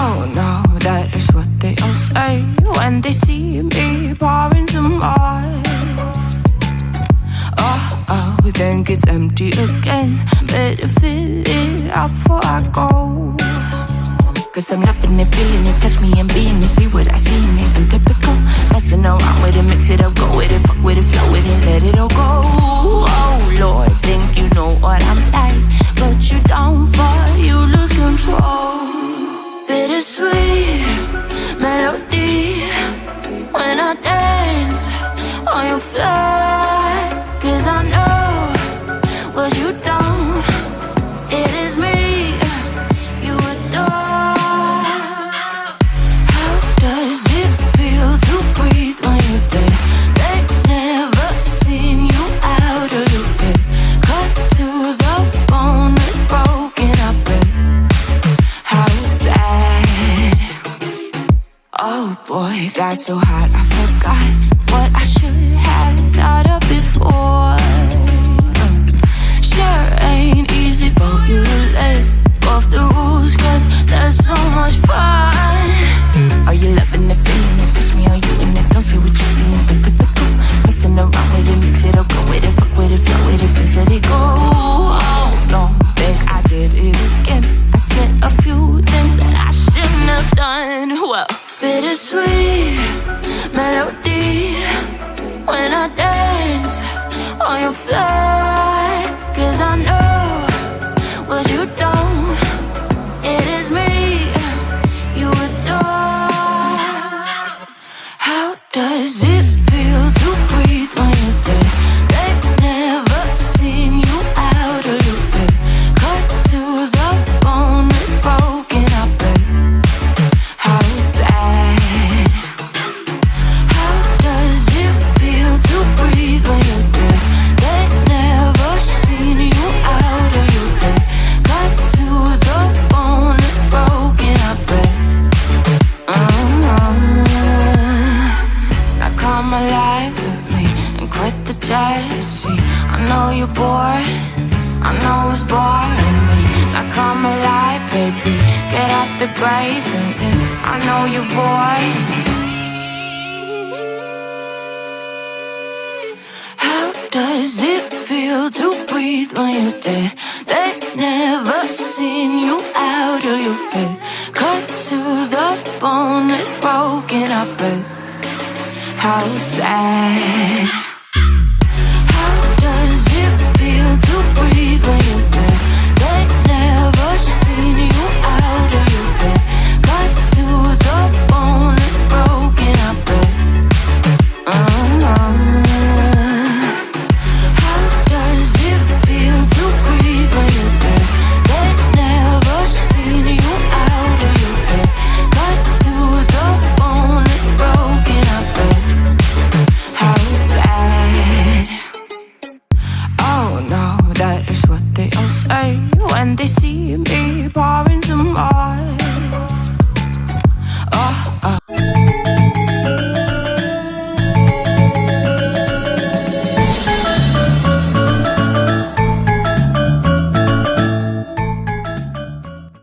Oh no, that is what they all say when they see me pouring some more. Oh, then gets empty again. Better fill it up before I go. Cause I'm loving it, feeling it, touch me and being it. See what I see in it, I'm typical. Messing around with it, mix it up, go with it, fuck with it, flow with it, let it all go. Oh Lord, think you know what I'm like, but you don't fall, you lose control. Bittersweet melody when I dance on your floor. Cause I know what you don't, it is me you adore. How does it feel to breathe when you're dead? They never seen you out of your bed. Cut to the bone, it's broken up. How sad. Oh boy, got so hot I forgot what I should have thought of before. Sure ain't easy for you to let go of the rules, cause there's so much fun. Are you loving it, feeling it, touch me, are you in it? Don't say what you're seeing, untypical. Messing around with it, mix it up, go with it, fuck with it, flow with it, please let it go. Oh no, think I did it again. I said a few things that I shouldn't have done. Well, bittersweet melody when I dance on your floor. Cause I know what you don't, it is me you adore. How does it feel to breathe when you're dead? They've never seen you out of your bed. Cut to the bone, it's broken up. How sad. How does it feel to breathe when you're dead? They've never seen you out of your bed. Cut to the bone, it's broken up. Now come alive with me and quit the jealousy. I know you're bored, I know it's boring me. Now come alive, baby, get out the grave and I know you're bored. How does it feel to breathe when you're dead? They've never seen you out of your bed. Cut to the bone, it's broken up. How sad. How does it feel to breathe when you're